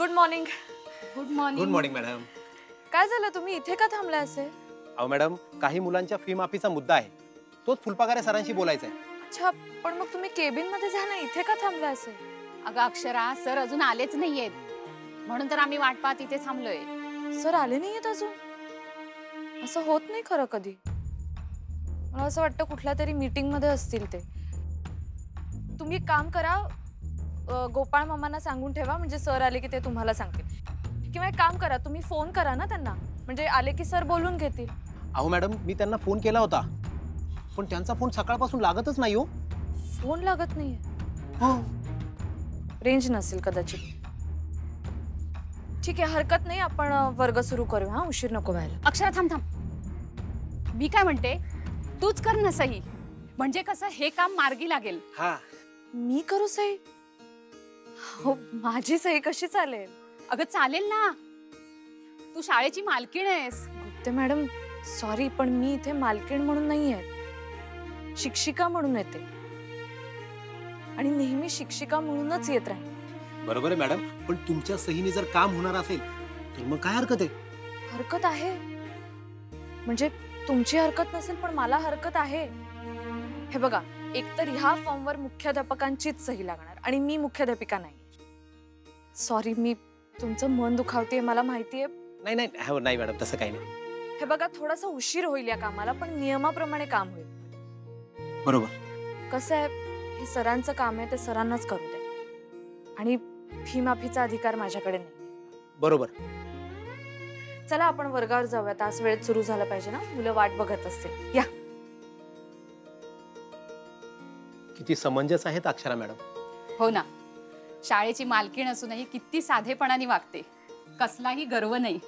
Good morning. Good morning. Good morning madam. काय झालं, तुम्ही इथे का थांबला असे? अहो मॅडम, काही मुलांच्या फी माफीचा मुद्दा आहे, तोच फुलपाखरे सरांशी बोलायचा आहे. अच्छा, पण मग तुम्ही केबिन मध्ये जा ना, इथे का थांबला असे? अगं अक्षरा, सर अजून आलेच नाहीयेत, म्हणून तर आम्ही वाट पाहत इथे थांबलोय. सर आले नाहीयेत अजून? असं होत नाही खरं कधी. मला असं वाटतं कुठल्या तरी मीटिंग मध्ये असतील ते. तुम्ही एक काम करा, गोपाळ मामांना सांगून ठेवा, म्हणजे सर आले की ते तुम्हाला सांगतील. किंवा एक काम करा, तुम्ही फोन करा ना त्यांना, म्हणजे आले की सर बोलून घेतील. अहो मॅडम, मी त्यांना फोन केला होता, पण त्यांचा फोन सकाळपासून लागतच नाही हो. फोन लागत नाहीये? हो. रेंज नसेल कदाचित. ठीक आहे, हरकत नाही, आपण वर्ग सुरू करूया. हा, उशीर नको व्हायला. अक्षरा थांब थांब, मी काय म्हणते, तूच कर ना सही, म्हणजे कसं हे काम मार्गी लागेल. हा, मी करू सही? हो, माझी सही कशी चालेल? अगं चालेल ना, तू शाळेची मालकीण आहेस. गुप्ते मॅडम, सॉरी, पण मी इथे मालकीण म्हणून नाही आहे, शिक्षिका म्हणून येते, आणि नेहमी शिक्षिका म्हणूनच येत राहील. बरोबर आहे मॅडम, पण तुमच्या सहीने जर काम होणार असेल तर मग काय हरकत आहे? हरकत आहे म्हणजे तुमची हरकत नसेल, पण मला हरकत आहे. हे बघा, एकतर ह्या फॉर्मवर मुख्याध्यापकांचीच सही लागणार, आणि मी मुख्याध्यापिका नाही. सॉरी, मी तुमचं मन दुखावतेय, मला माहितीये. नाही नाही हो, नाही मॅडम, तसं काही नाही. हे बघा, थोडासा उशीर होईल या कामाला, पण नियमाप्रमाणे काम होईल. बरोबर. कसं आहे, हे सरांचं काम आहे, ते सरांनाच करू द्या, आणि फी माफीचा अधिकार माझ्याकडे नाही. बरोबर. चला, आपण वर्गावर जाऊया, तास वेळेत सुरू झालं पाहिजे ना, मुलं वाट बघत असतील. या. किती समंजस आहेत अक्षरा मॅडम. हो ना, शाळेची मालकीण असूनही किती साधेपणाने वागते, कसलाही गर्व नाही.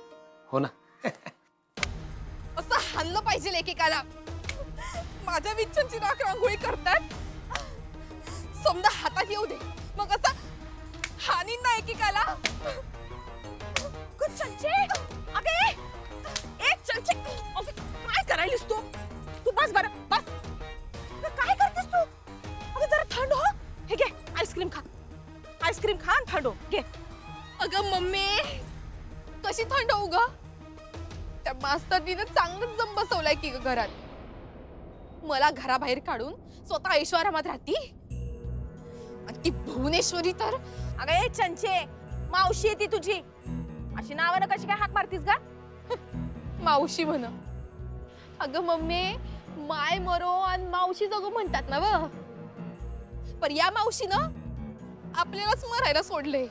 हो ना. असं हल्लं पाहिजे एकेकाला. माझ्या विच्छनची राख रांगोळी करतात, समजा हातात येऊ दे, मग असं हानी ना एकेकाला. काय करायलीस तू? तू बस बरं, बस. काय करतेस तू? अगं जरा थंड हो. हे घे, आईस्क्रीम खा. आईस्क्रीम खा आणि थंड हो. घे. अगं मम्मी, कशी थंड होऊ ग? त्या मास्तरनीनं चांगलंच जम बसवलाय की ग घरात. मला घराबाहेर काढून स्वतः ऐश्वर्यामध्ये राहती, आणि ती भुवनेश्वरी तर. अगं ए चंचे, मावशी आहे ती तुझी, अशी नावानं कशी काय हाक मारतीस का? मावशी म्हण. अगं मम्मी, माय मरो आणि मावशी जगो म्हणतात ना व, पण या मावशीनं आपल्यालाच मरायला सोडले,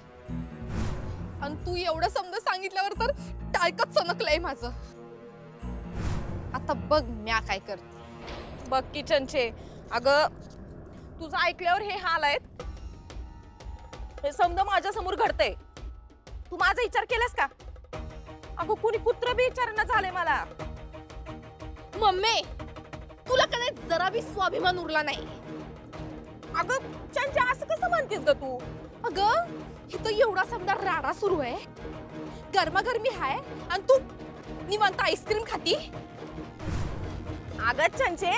आणि तू एवढं समजा सांगितल्यावर तर टाळकत सनकलंय माझं. आता बघ म्या काय करते. बघ किचनचे, अगं तुझं ऐकल्यावर हे हाल आहेत, हे समजा माझ्या समोर घडतंय. तू माझा विचार केलास का? अगं कुणी कुत्र बी विचारणं झालंय मला. मम्मी, तुला कधी जरा बी स्वाभिमान उरला नाही. अगं चंचा, असं कसं म्हणतेस ग तू? अगं इथं एवढा समजा राडा सुरू आहे, गरमागरमी आहे, आणि तू निवांत आईस्क्रीम खाती. अगं चंचे,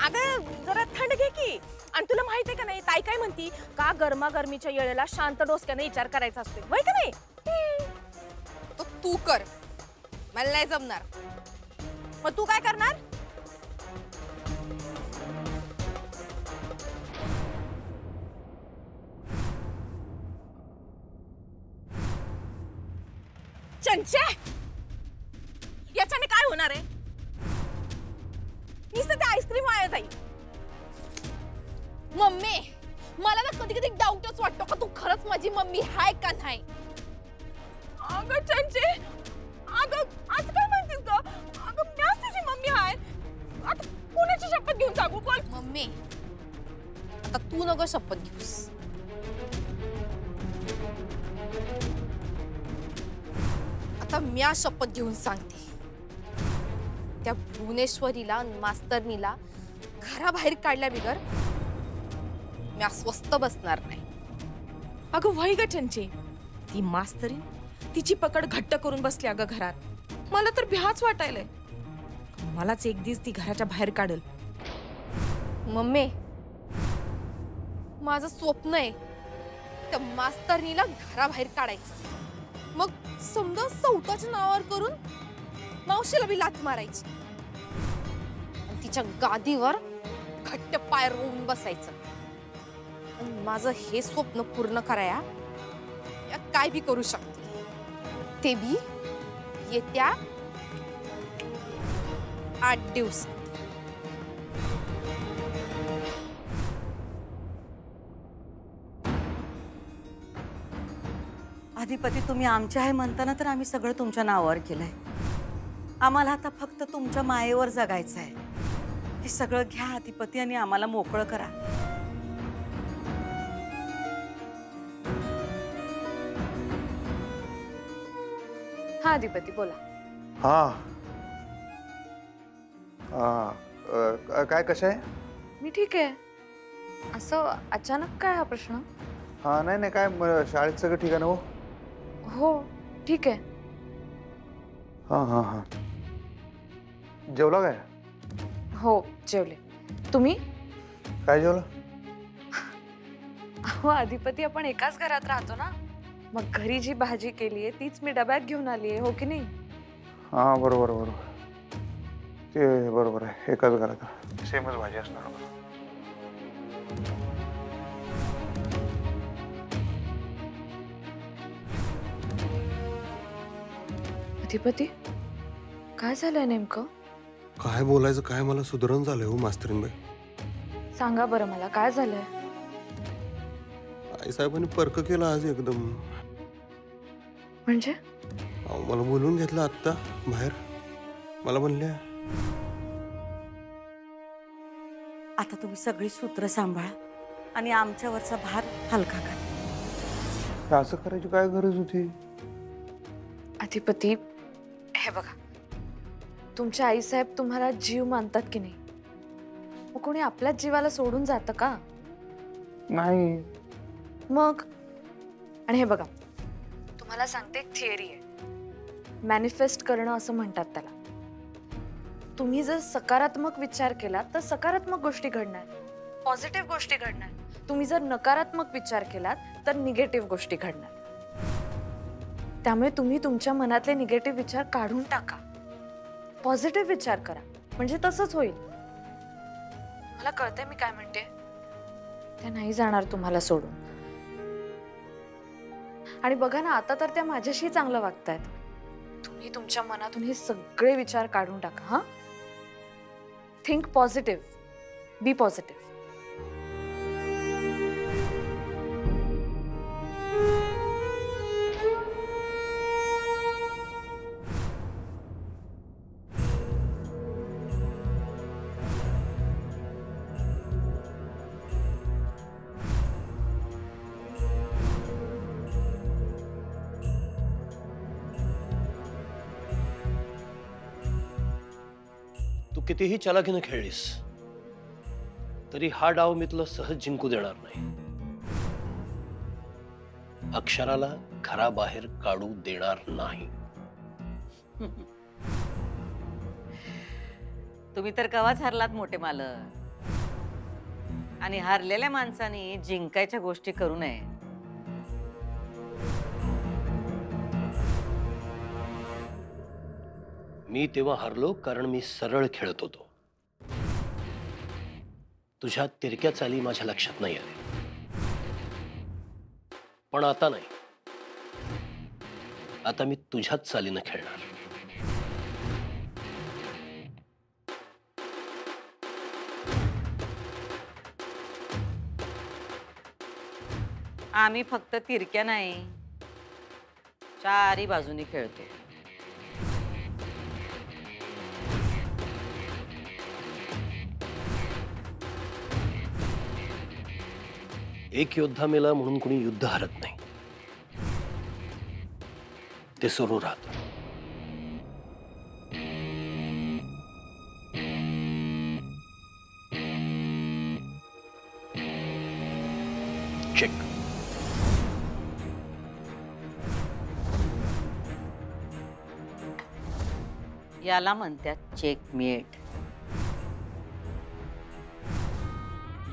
अगं जरा थंड घे की. आणि तुला माहित आहे का नाही, ताई काय म्हणती का, गरमागरमीच्या वेळेला शांत डोसक्याने विचार करायचा असतो, होय का नाही? तो तू कर, मला नाही जमणार. मग तू काय करणार? चंचे, याच्याने काय होणार आहे? नुसतं ते आईस्क्रीम वाया जाईल. मम्मी, मला ना कधी कधी डाऊटच वाटतो का तू खरंच माझी मम्मी आहे का नाही. अगं चंचे, अगं आज काय म्हणतेस ग? अगं मीच तुझी मम्मी आहे. आता कोणाची शपथ घेऊन सांगू, बोल. मम्मी, आता तू नको शपथ घेऊस. आता म्या शपथ घेऊन सांगते, त्या भुवनेश्वरीला मास्तरनीला घराबाहेर काढल्या बिगर म्या स्वस्त बसणार नाही. अगं वय ग चंचे, ती मास्तरीन तिची पकड घट्ट करून बसली अगं घरात. मला तर भ्याच वाटायलंय, मलाच एक दिवस ती घराच्या बाहेर काढल. मम्मी, माझं स्वप्न आहे त्या मास्तरनीला घराबाहेर काढायचं. मग समजा स्वतःच्या नावावर करून मावशीला बी लाथ मारायची आणि तिच्या गादीवर घट्ट पाय रोवून बसायचं. आणि माझं हे स्वप्न पूर्ण कराया या काय बी करू शकते, ते बी येत्या 8 दिवस. अधिपती तुम्ही आमचे आहे म्हणताना तर आम्ही सगळं तुमच्या नावावर केलंय. आम्हाला आता फक्त तुमच्या मायेवर जगायचं आहे. हे सगळं घ्या अधिपती आणि आम्हाला मोकळं करा. हा अधिपती बोला. हा काय कसं आहे? मी ठीक आहे. असं अचानक काय हा प्रश्न? हा नाही काय शाळेत सगळं ठीक आहे ना? हो ठीक आहे. हा जेवला काय? हो जेवले. तुम्ही? काय जेवलं? अहो अधिपती आपण एकाच घरात राहतो ना, मग घरी जी भाजी केली आहे तीच मी डब्यात घेऊन आली आहे, हो की नाही? हा बरोबर ते बरोबर आहे. एकाच घरात सेमच भाजी असणार. अधिपती काय झालंय नेमकं? काय बोलायचं काय मला सुधरण झालंय हो मास्तरीनबाई. सांगा बरं मला काय झालंय. आईसाहेबांनी पर्क केला आज एकदम. म्हणजे अहो, मला बोलवून घेतलं आत्ता बाहेर. मला म्हणल्या आता तुम्ही सगळी सूत्र सांभाळा आणि आमच्यावरचा भार हलका करा. असं करायची काय गरज होती? अधिपती हे बघा, तुमचे आईसाहेब तुम्हाला जीव मानतात की नाही? मग कोणी आपल्याच जीवाला सोडून जातं का? नाही. मग आणि हे बघा, तुम्हाला सांगते एक थिअरी आहे. मॅनिफेस्ट करणं असं म्हणतात त्याला. तुम्ही जर सकारात्मक विचार केला तर सकारात्मक गोष्टी घडणार, पॉझिटिव्ह गोष्टी घडणार. तुम्ही जर नकारात्मक विचार केलात तर निगेटिव्ह गोष्टी घडणार. त्यामुळे तुम्ही तुमच्या मनातले निगेटिव्ह विचार काढून टाका, पॉझिटिव्ह विचार करा, म्हणजे तसंच होईल. मला कळतंय मी काय म्हणते. त्या नाही जाणार तुम्हाला सोडून. आणि बघा ना, आता तर त्या माझ्याशी चांगलं वागतायत. तुम्ही तुमच्या मनातून हे सगळे विचार काढून टाका. हा, थिंक पॉझिटिव्ह, बी पॉझिटिव्ह. तू कितीही चलाखीने खेळलीस तरी हा डाव मी तुला सहज जिंकू देणार नाही. अक्षराला घराबाहेर काढू देणार नाही. तुम्ही तर कवाच हरलात मोठे मालक. आणि हरलेल्या माणसाने जिंकायच्या गोष्टी करू नये. मी तेव्हा हरलो कारण मी सरळ खेळत होतो. तुझ्या तिरक्या चाली माझ्या लक्षात नाही आले. पण आता नाही. आता मी तुझ्याच चालीनं खेळणार. आम्ही फक्त तिरक्या नाही, चारी बाजूनी खेळतो. एक योद्धा मेला म्हणून कुणी युद्ध हरत नाही. ते सुरू राहत. चेक. याला म्हणतात चेकमेट.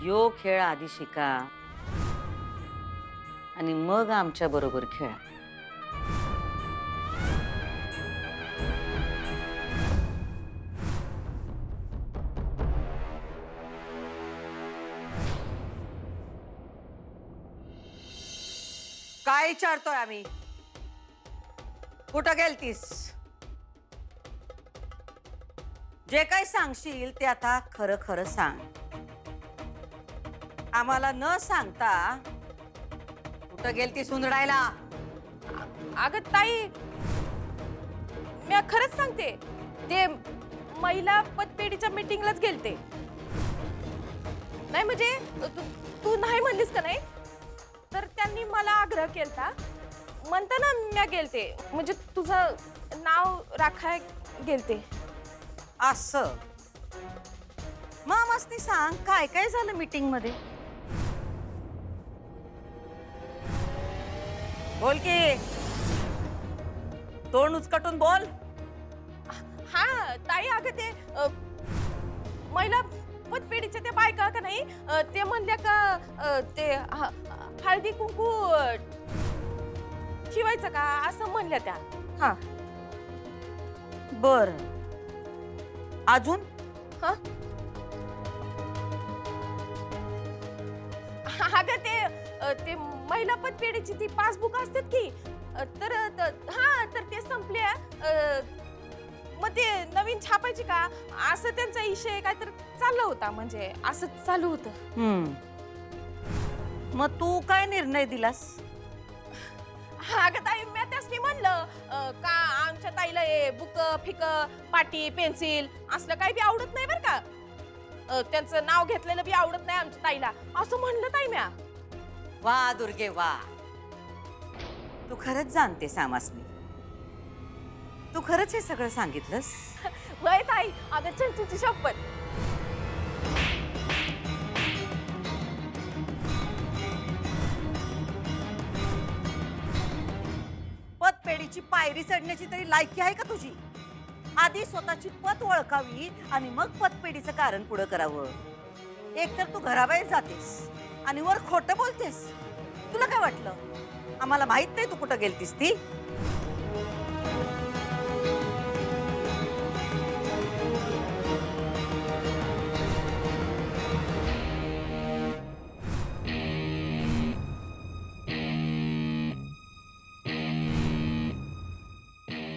यो खेळ आधी शिका आणि मग आमच्या बरोबर खेळा. काय विचारतोय आम्ही? कुठं गेलतीस? जे काही सांगशील ते आता खरं खरं सांग. आम्हाला न सांगता कुठं गेलतीस उंदडायला? अगं ताई, मी खरंच सांगते, ते महिला पतपेढीच्या मीटिंगलाच गेलते. नाही म्हणजे तू नाही म्हणलीस का नाही, तर त्यांनी मला आग्रह केलता. म्हणताना मी गेलते, म्हणजे तुझं नाव राखाय गेलते. असं मस्ती सांग, काय काय झालं मीटिंग मध्ये? बोल की, तोंड उचकटून बोल. हा ताई, अगं ते महिला पतपेढीच्या त्या बायका का नाही, ते म्हणल्या का ते हळदी कुंकू ठेवायचं का असं म्हणल्या त्या. हा बर, अजून? हा अगं ते महिला पतपेढीची ती पासबुक असतात की, तर हा तर ते संपले. मग ते नवीन छापायची का असं त्यांचा विषय काय तर चाललं होता, म्हणजे असं चालू होतं. मग तू काय निर्णय दिलास? अगं ताई, मी त्यासनी म्हणलं का आमच्या ताईला हे बुक फिक पाटी पेन्सिल असलं काही बी आवडत नाही बरं का. त्यांचं नाव घेतलेलं बी आवडत नाही आमच्या ताईला, असं म्हणलं ताई म्या. वा दुर्गे वा, तू खरंच जाणते सामासनी. तू खरंच हे सगळं सांगितलंस? वय ताई, अगं चंचूची शपथ. पतपेढीची पायरी चढण्याची तरी लायकी आहे का तुझी? आधी स्वतःची पत ओळखावी आणि मग पतपेढीचं कारण पुढं करावं. एकतर तू घराबाहेर जातेस आणि वर खोटं बोलतेस. तुला काय वाटलं आम्हाला माहित नाही तू कुठं गेलतीस ती?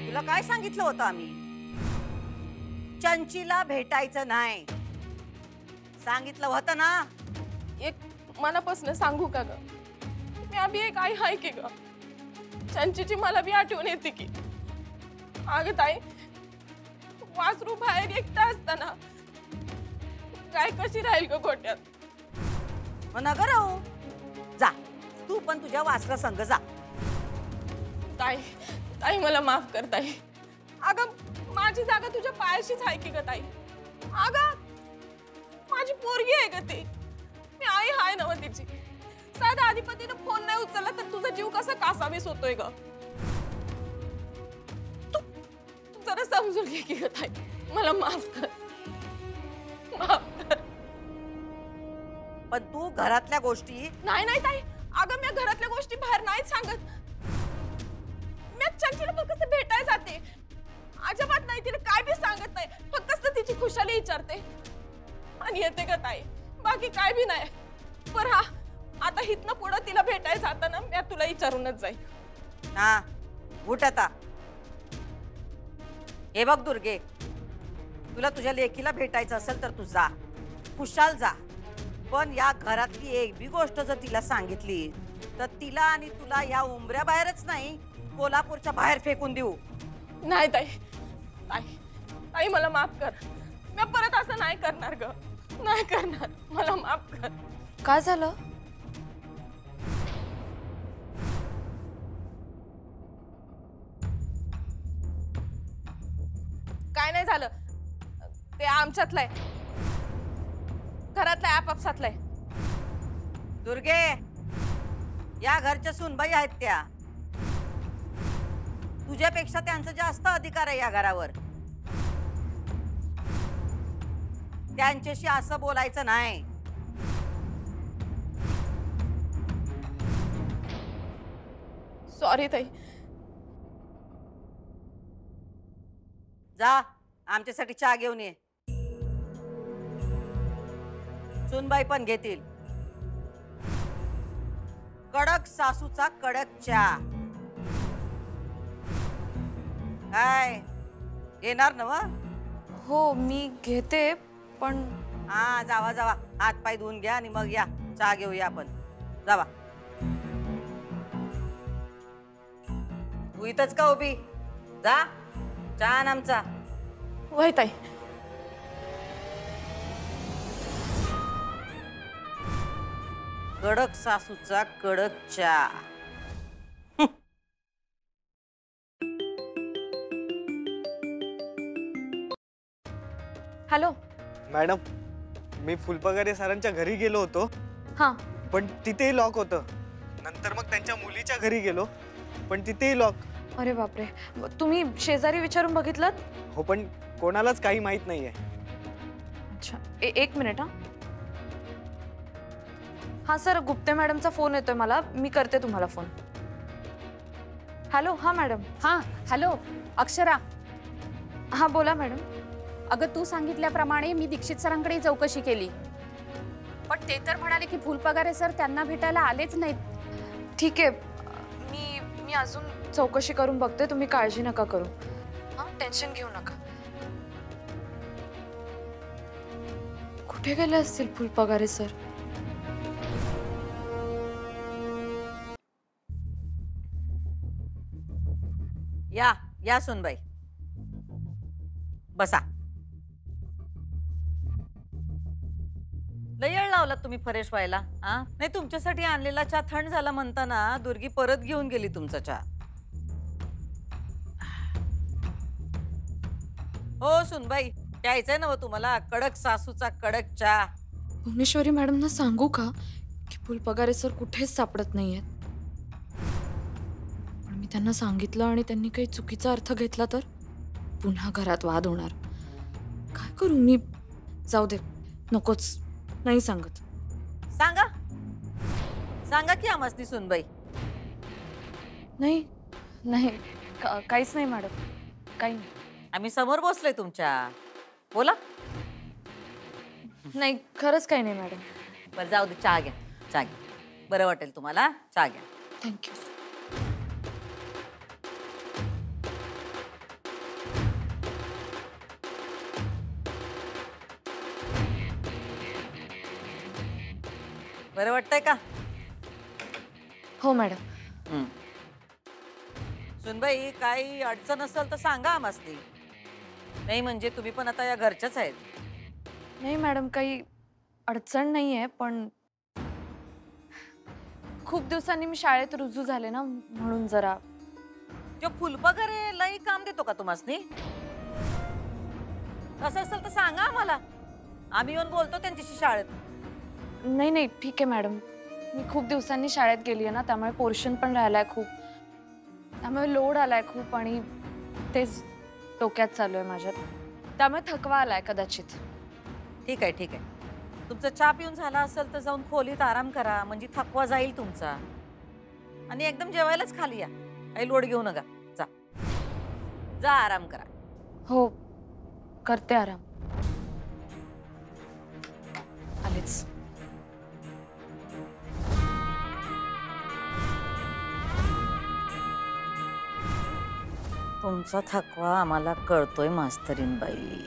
तुला काय सांगितलं होतं आम्ही? चंचीला भेटायचं नाही सांगितलं होतं ना? एक मनापासून सांगू का ग, मी अभि एक आई हाय की ग. चंचीची मला बी आठवण येते की. अगं ताई, वासरू बाहेर एकटा असताना काय कशी राहील ग गोट्यात. मग नगर राहू, जा तू पण तुझ्या वासरा संग जा. ताई ताई, मला माफ कर ताई. अगं माझी जागा तुझ्या पायाशीच आहे की ग ताई. अगं माझी पोरगी आहे ग ती, मी आई हाय नव तिची. साधा अधिपतीनं फोन नाही उचलला तर तुझा जीव कसा कासावीस होतोय ग. तू जरा समजून घे की ग ताई, मला माफ कर, माफ कर. पण तू घरातल्या गोष्टी. नाही नाही ताई, अगं मी घरातल्या गोष्टी बाहेर नाहीच सांगत. मी चंचीला फक्त भेटायला जाते, अजिबात नाही तिला काय बी सांगत नाही. फक्त तिची खुशाली विचारते आणि येते ग ताई, बाकी काय बी नाही. पर हा आता हितनं पुढं तिला भेटायला जाताना मी तुला विचारूनच जाईल. हा उठ आता. हे बघ दुर्गे, तुला तुझ्या लेकीला भेटायचं असेल तर तू जा, खुशाल जा. पण या घरातली एक बी गोष्ट जर तिला सांगितली तर तिला आणि तुला या उंबऱ्या बाहेरच नाही कोल्हापूरच्या बाहेर फेकून देऊ. नाही ताई, ताई ताई मला माफ कर. मी परत असं नाही करणार ग, नाही करणार. मला माफ कर. काय झालं? काय नाही झालं, ते आमच्यातलं आहे, घरातलं आपापसातलं आहे. दुर्गे, या घरच्या सुनबाई आहेत त्या. तुझ्यापेक्षा त्यांचा जास्त अधिकार आहे या घरावर. त्यांच्याशी असं बोलायचं नाही. सॉरी ताई. जा आमच्यासाठी चहा घेऊन ये. सुनबाई पण घेतील. कडक सासूचा कडक चहा. काय येणार ना? हो मी घेते पण हा जावा जावा, हात पाय धुवून घ्या आणि मग या चहा घेऊया आपण. जावा. तू इथंच का उभी? जा चहा आण आमचा. वय ताई. कडक सासूचा कडक चहा. हॅलो. मॅडम, मी फुलपगारे सरांच्या घरी गेलो होतो, हां पण तिथेही लॉक होतं. नंतर मग त्यांच्या मुलीच्या घरी गेलो, पण तिथेही लॉक. अरे बापरे, तुम्ही शेजारी विचारून बघितलं? हो, पण कोणालाच काही माहित नाहीये. अच्छा एक मिनिट. हां सर, गुप्ते मॅडमचा फोन येतोय मला, मी करते तुम्हाला फोन. हॅलो. हां मॅडम. हां हॅलो अक्षरा. हां बोला मॅडम. अगं तू सांगितल्याप्रमाणे मी दीक्षित सरांकडे चौकशी केली, पण ते तर म्हणाले की फुलपगारे सर त्यांना भेटायला आलेच नाहीत. ठीक आहे, मी अजून चौकशी करून बघते, तुम्ही काळजी नका करू. हां टेन्शन घेऊ नका. कुठे गेले असतील फुलपगारे सर? या या सुनबाई, बसा. लय वेळ लावला तुम्ही फ्रेश व्हायला. हा नाही, तुमच्यासाठी आणलेला चहा थंड झाला म्हणताना दुर्गी परत घेऊन गेली तुमचा चहा. हो सुनबाई, प्यायचंय ना तुम्हाला कडक सासूचा कडक चहा. भुवनेश्वरी मॅडमना सांगू का की फुलपगारे सर कुठेच सापडत नाहीयेत? पण मी त्यांना सांगितलं आणि त्यांनी काही चुकीचा अर्थ घेतला तर पुन्हा घरात वाद होणार. काय करू मी? जाऊ दे, नकोच, नाही सांगत. सांगा सांगा की आमसनी सुनबाई. नाही नाही काहीच नाही मॅडम, काही नाही. आम्ही समोर बसलोय तुमच्या, बोला. नाही खरंच काही नाही मॅडम. बरं जाऊ दे, चहा घ्या, चहा घ्या, बरं वाटेल तुम्हाला. चहा घ्या. थँक्यू. बरं वाटतंय का? हो मॅडम. सुनबाई, काही अडचण असेल तर सांगा आम्हासनी. नाही म्हणजे तुम्ही पण आता या घरच्याच आहेत. नाही मॅडम, काही अडचण नाही आहे, पण खूप दिवसांनी मी शाळेत रुजू झाले ना, म्हणून जरा. तो फुलपगारे लई काम देतो का तुम्हासनी? असं असेल तर सांगा आम्हाला, आम्ही येऊन बोलतो त्यांच्याशी शाळेत. नाही नाही ठीक आहे मॅडम, मी खूप दिवसांनी शाळेत गेली आहे ना, त्यामुळे पोर्शन पण राहिलाय खूप, त्यामुळे लोड आलाय खूप आणि तेच डोक्यात चालू आहे माझ्यात, त्यामुळे थकवा आलाय कदाचित. ठीक आहे ठीक आहे, तुमचा चहा पिऊन झाला असेल तर जाऊन खोलीत आराम करा, म्हणजे थकवा जाईल तुमचा. आणि एकदम जेवायलाच खाली या, काही लोड घेऊ नका. जा जा आराम करा. हो करते आराम. आलेच. तुमचा थकवा आम्हाला कळतोय मास्तरीन बाई.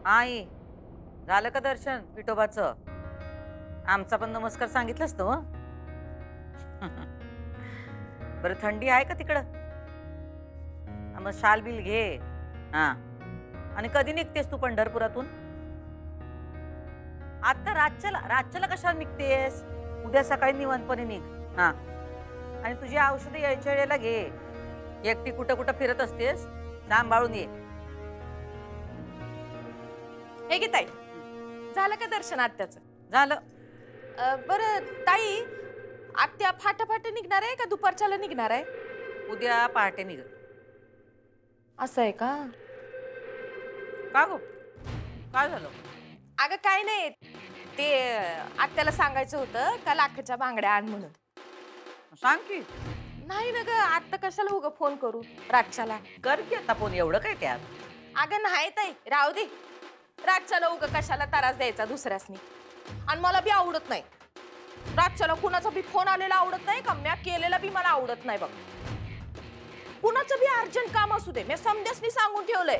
आई, झालं का दर्शन विठोबाचं? आमचा पण नमस्कार सांगितलंस तो. बरं थंडी आहे का तिकडं? मग शाल बिल घे. हा, आणि कधी निघतेस तू पंढरपुरातून? आता रातच्याला कशाला निघतेस? उद्या सकाळी निवांतपणे निघ. हा, आणि तुझी औषधं यायच्या वेळेला घे. एकटी कुठं कुठं फिरत असतेस, सांभाळून ये. हे घे ताई, झालं का दर्शन आत्याचं? झालं. बरं ताई, आत्या फाट निघणार आहे का दुपारच्याला निघणार आहे? उद्या पहाटे निघ. असं आहे का? का गो, काय झालं? अगं काय नाही, ते आत्याला सांगायचं होतं का लाखाच्या बांगड्या आण म्हणून. सांग की. नाही ना ग, आता कशाला उगा फोन करू रातच्याला. कर की आता फोन, एवढं काय त्यात? अगं नाही ताई, राहू दे. रातच्याला उगा कशाला त्रास द्यायचा दुसऱ्यासनी. आणि मला बी आवडत नाही रातच्याला कुणाचा बी फोन आलेला आवडत नाही का म्या केलेला बी मला आवडत नाही बघ. कुणाचं बी अर्जंट काम असू दे, मी समदेसनी सांगून ठेवलंय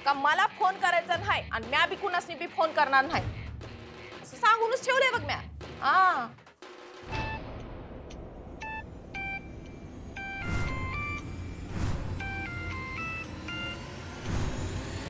का मला फोन करायचा नाही आणि म्या बी कुणासनी बी फोन करणार नाही असं सांगूनच ठेवलंय बघ म्या.